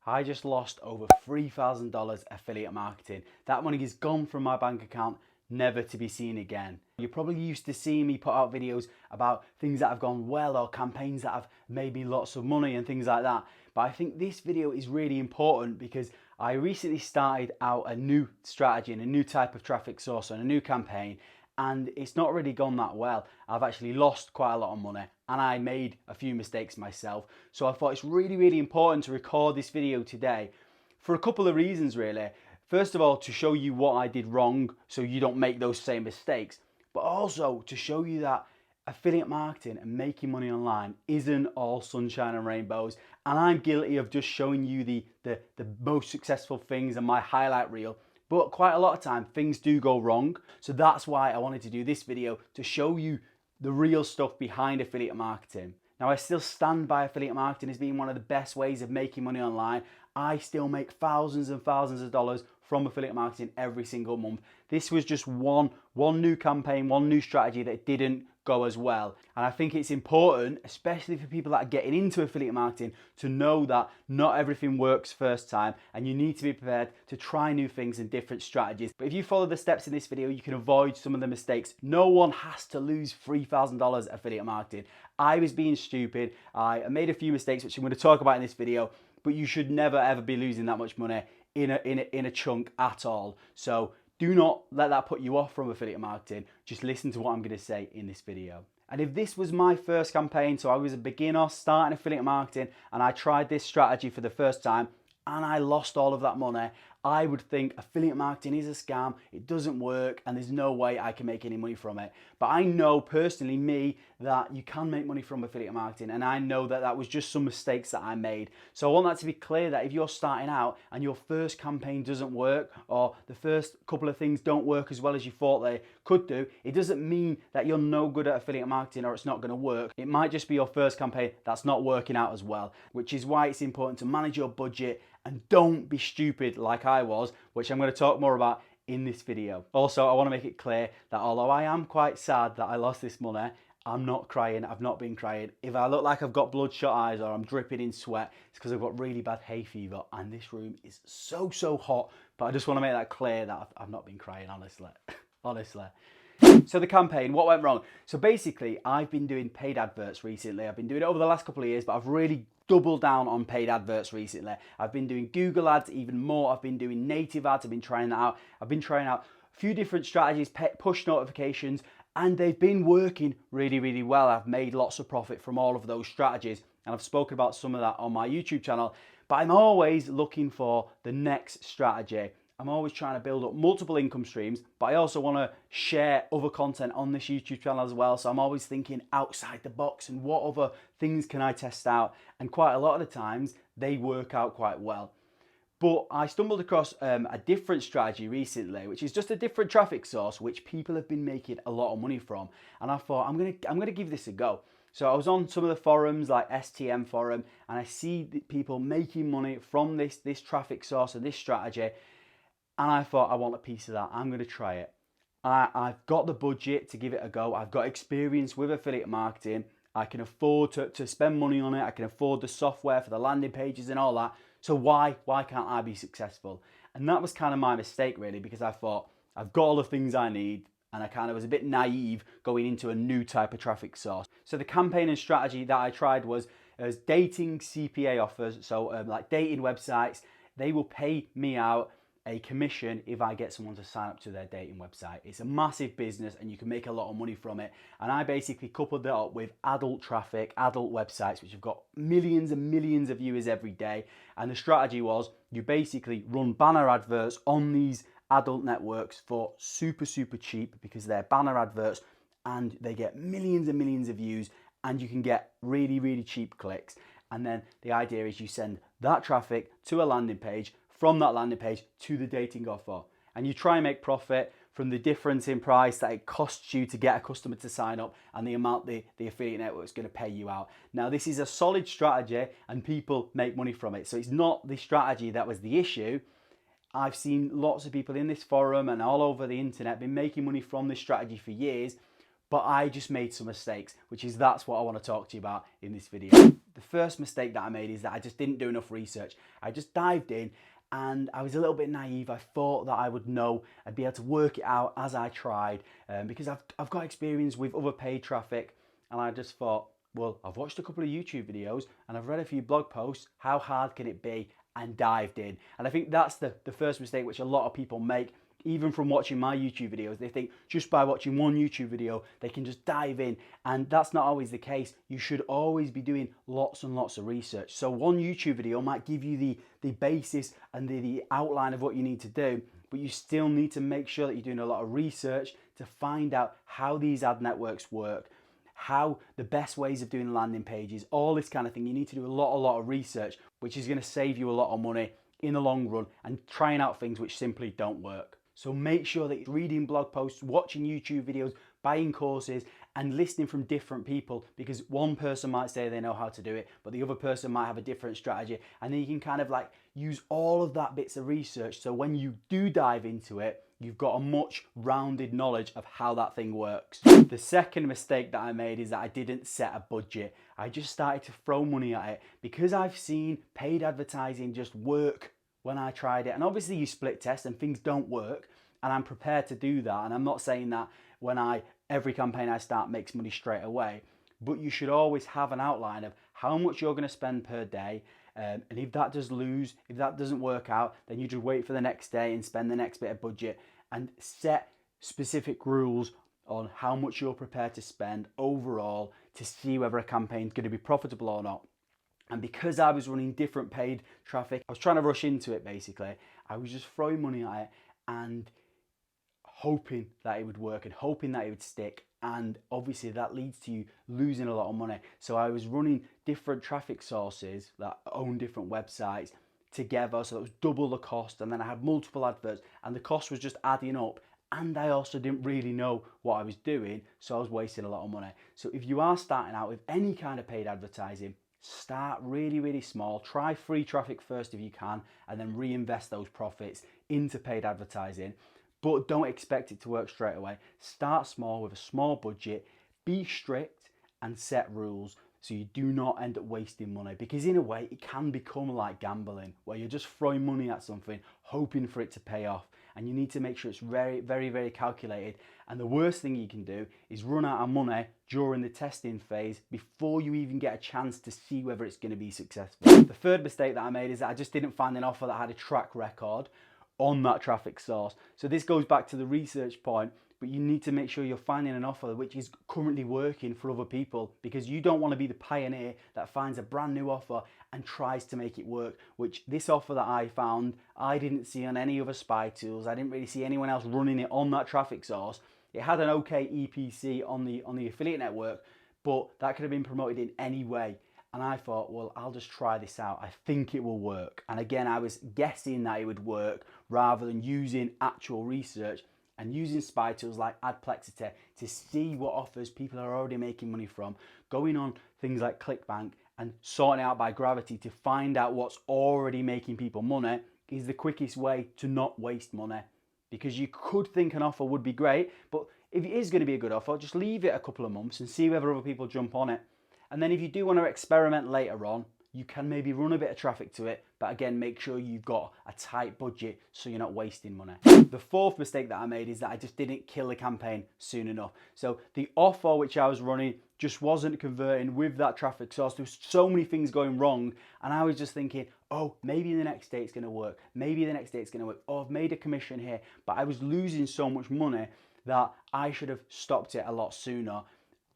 I just lost over $3,000 affiliate marketing. That money is gone from my bank account, never to be seen again. You're probably used to seeing me put out videos about things that have gone well or campaigns that have made me lots of money and things like that. But I think this video is really important because I recently started out a new strategy and a new type of traffic source and a new campaign, and it's not really gone that well. I've actually lost quite a lot of money and I made a few mistakes myself. So I thought it's really important to record this video today for a couple of reasons really. First of all, to show you what I did wrong so you don't make those same mistakes, but also to show you that affiliate marketing and making money online isn't all sunshine and rainbows. And I'm guilty of just showing you the most successful things in my highlight reel. But quite a lot of time things do go wrong. So that's why I wanted to do this video, to show you the real stuff behind affiliate marketing. Now, I still stand by affiliate marketing as being one of the best ways of making money online. I still make thousands and thousands of dollars from affiliate marketing every single month. This was just one new campaign, one new strategy that didn't go as well. And I think it's important, especially for people that are getting into affiliate marketing, to know that not everything works first time and you need to be prepared to try new things and different strategies. But if you follow the steps in this video, you can avoid some of the mistakes. No one has to lose $3,000 affiliate marketing. I was being stupid. I made a few mistakes, which I'm going to talk about in this video, but you should never ever be losing that much money in a chunk at all. So do not let that put you off from affiliate marketing. Just listen to what I'm going to say in this video. And if this was my first campaign, so I was a beginner starting affiliate marketing and I tried this strategy for the first time and I lost all of that money, I would think affiliate marketing is a scam, it doesn't work, and there's no way I can make any money from it. But I know personally, me, that you can make money from affiliate marketing, and I know that that was just some mistakes that I made. So I want that to be clear, that if you're starting out and your first campaign doesn't work, or the first couple of things don't work as well as you thought they could do, it doesn't mean that you're no good at affiliate marketing or it's not going to work. It might just be your first campaign that's not working out as well, which is why it's important to manage your budget and don't be stupid like I was, which I'm going to talk more about in this video. Also, I want to make it clear that although I am quite sad that I lost this money, I'm not crying. I've not been crying. If I look like I've got bloodshot eyes or I'm dripping in sweat, it's because I've got really bad hay fever and this room is so hot. But I just want to make that clear that I've not been crying, honestly. Honestly. So the campaign, what went wrong? So basically, I've been doing paid adverts recently. I've been doing it over the last couple of years, but I've really doubled down on paid adverts recently. I've been doing Google ads even more. I've been doing native ads. I've been trying that out. I've been trying out a few different strategies, push notifications, and they've been working really well. I've made lots of profit from all of those strategies, and I've spoken about some of that on my YouTube channel. But I'm always looking for the next strategy. I'm always trying to build up multiple income streams, but I also want to share other content on this YouTube channel as well. So I'm always thinking outside the box and what other things can I test out? And quite a lot of the times they work out quite well. But I stumbled across a different strategy recently, which is just a different traffic source, which people have been making a lot of money from. And I thought, I'm gonna give this a go. So I was on some of the forums like STM forum, and I see people making money from this traffic source and this strategy. And I thought, I want a piece of that. I'm going to try it. I've got the budget to give it a go. I've got experience with affiliate marketing. I can afford to spend money on it. I can afford the software for the landing pages and all that. So why can't I be successful? And that was kind of my mistake really, because I thought, I've got all the things I need. And I kind of was a bit naive going into a new type of traffic source. So the campaign and strategy that I tried was dating CPA offers. So like dating websites, they will pay me out a commission if I get someone to sign up to their dating website. It's a massive business and you can make a lot of money from it. And I basically coupled that up with adult traffic, adult websites, which have got millions and millions of viewers every day. And the strategy was you basically run banner adverts on these adult networks for super cheap, because they're banner adverts and they get millions and millions of views and you can get really cheap clicks. And then the idea is you send that traffic to a landing page, from that landing page to the dating offer. And you try and make profit from the difference in price that it costs you to get a customer to sign up and the amount the affiliate network is going to pay you out. Now, this is a solid strategy and people make money from it. So it's not the strategy that was the issue. I've seen lots of people in this forum and all over the internet been making money from this strategy for years, but I just made some mistakes, that's what I want to talk to you about in this video. The first mistake that I made is that I just didn't do enough research. I just dived in and I was a little bit naive. I thought that I would know, I'd be able to work it out as I tried, because I've got experience with other paid traffic, and I just thought, well, I've watched a couple of YouTube videos and I've read a few blog posts. How hard can it be? And dived in. And I think that's the first mistake which a lot of people make. Even from watching my YouTube videos, they think just by watching one YouTube video, they can just dive in. And that's not always the case. You should always be doing lots and lots of research. So one YouTube video might give you the basis and the outline of what you need to do, but you still need to make sure that you're doing a lot of research to find out how these ad networks work, how the best ways of doing landing pages, all this kind of thing. You need to do a lot of research, which is going to save you a lot of money in the long run, and trying out things which simply don't work. So make sure that you're reading blog posts, watching YouTube videos, buying courses, and listening from different people, because one person might say they know how to do it, but the other person might have a different strategy. And then you can kind of like use all of that bits of research, so when you do dive into it, you've got a much rounded knowledge of how that thing works. The second mistake that I made is that I didn't set a budget. I just started to throw money at it because I've seen paid advertising just work when I tried it. And obviously you split test and things don't work, and I'm prepared to do that. And I'm not saying that every campaign I start makes money straight away, but you should always have an outline of how much you're going to spend per day. And if that doesn't work out, then you just wait for the next day and spend the next bit of budget, and set specific rules on how much you're prepared to spend overall to see whether a campaign is going to be profitable or not. And because I was running different paid traffic, I was trying to rush into it basically. I was just throwing money at it and hoping that it would work and hoping that it would stick. And obviously that leads to you losing a lot of money. So I was running different traffic sources that own different websites together, so it was double the cost, and then I had multiple adverts and the cost was just adding up, and I also didn't really know what I was doing, so I was wasting a lot of money. So if you are starting out with any kind of paid advertising, start really small. Try free traffic first if you can, and then reinvest those profits into paid advertising. But don't expect it to work straight away. Start small with a small budget, be strict and set rules so you do not end up wasting money, because in a way it can become like gambling, where you're just throwing money at something hoping for it to pay off, and you need to make sure it's very calculated. And the worst thing you can do is run out of money during the testing phase before you even get a chance to see whether it's going to be successful. The third mistake that I made is that I just didn't find an offer that had a track record on that traffic source. So this goes back to the research point, but you need to make sure you're finding an offer which is currently working for other people, because you don't want to be the pioneer that finds a brand new offer and tries to make it work, which this offer that I found, I didn't see on any other spy tools. I didn't really see anyone else running it on that traffic source. It had an okay EPC on the affiliate network, but that could have been promoted in any way. And I thought, well, I'll just try this out. I think it will work. And again, I was guessing that it would work rather than using actual research and using spy tools like Adplexity to see what offers people are already making money from, going on things like ClickBank and sorting out by gravity to find out what's already making people money is the quickest way to not waste money. Because you could think an offer would be great, but if it is going to be a good offer, just leave it a couple of months and see whether other people jump on it. And then if you do want to experiment later on, you can maybe run a bit of traffic to it, but again, make sure you've got a tight budget so you're not wasting money. The fourth mistake that I made is that I just didn't kill the campaign soon enough. So the offer which I was running just wasn't converting with that traffic source. There was so many things going wrong, and I was just thinking, oh, maybe the next day it's going to work. Maybe the next day it's going to work. Oh, I've made a commission here, but I was losing so much money that I should have stopped it a lot sooner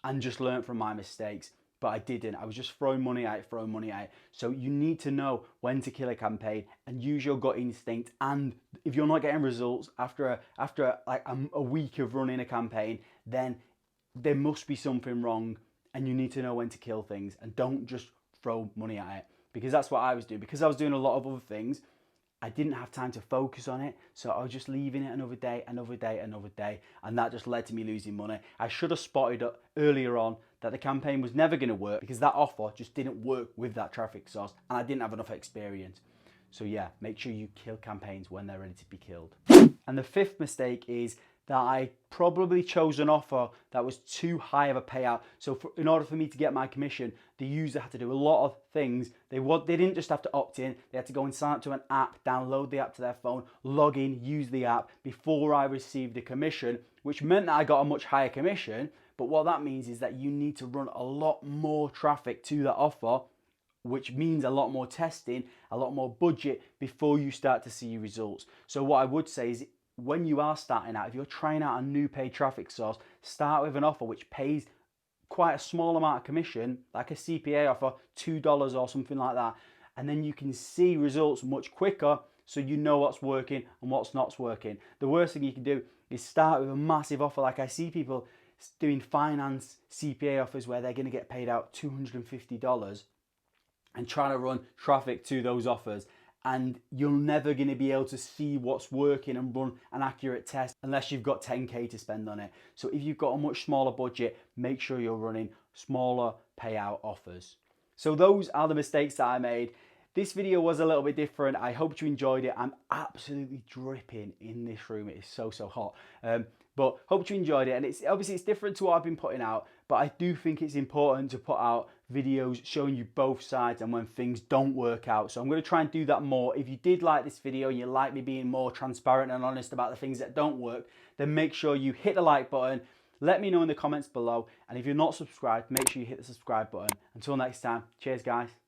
and just learned from my mistakes. But I didn't. I was just throwing money at it. So you need to know when to kill a campaign and use your gut instinct. And if you're not getting results after a week of running a campaign, then there must be something wrong, and you need to know when to kill things, and don't just throw money at it, because that's what I was doing. Because I was doing a lot of other things, I didn't have time to focus on it, so I was just leaving it another day, and that just led to me losing money. I should have spotted earlier on that the campaign was never going to work, because that offer just didn't work with that traffic source, and I didn't have enough experience. So yeah, make sure you kill campaigns when they're ready to be killed. And the fifth mistake is that I probably chose an offer that was too high of a payout. So in order for me to get my commission, the user had to do a lot of things. They didn't just have to opt in, they had to go and sign up to an app, download the app to their phone, log in, use the app before I received a commission, which meant that I got a much higher commission. But what that means is that you need to run a lot more traffic to that offer, which means a lot more testing, a lot more budget before you start to see results. So what I would say is, when you are starting out, if you're trying out a new paid traffic source, start with an offer which pays quite a small amount of commission, like a CPA offer, $2 or something like that. And then you can see results much quicker, so you know what's working and what's not working. The worst thing you can do is start with a massive offer. Like I see people doing finance CPA offers where they're going to get paid out $250 and trying to run traffic to those offers. And you're never going to be able to see what's working and run an accurate test unless you've got 10K to spend on it. So if you've got a much smaller budget, make sure you're running smaller payout offers. So those are the mistakes that I made. This video was a little bit different. I hope you enjoyed it. I'm absolutely dripping in this room. It is so hot. But hope you enjoyed it. And it's obviously it's different to what I've been putting out, but I do think it's important to put out videos showing you both sides and when things don't work out. So I'm going to try and do that more. If you did like this video and you like me being more transparent and honest about the things that don't work, then make sure you hit the like button. Let me know in the comments below. And if you're not subscribed, make sure you hit the subscribe button. Until next time, cheers guys.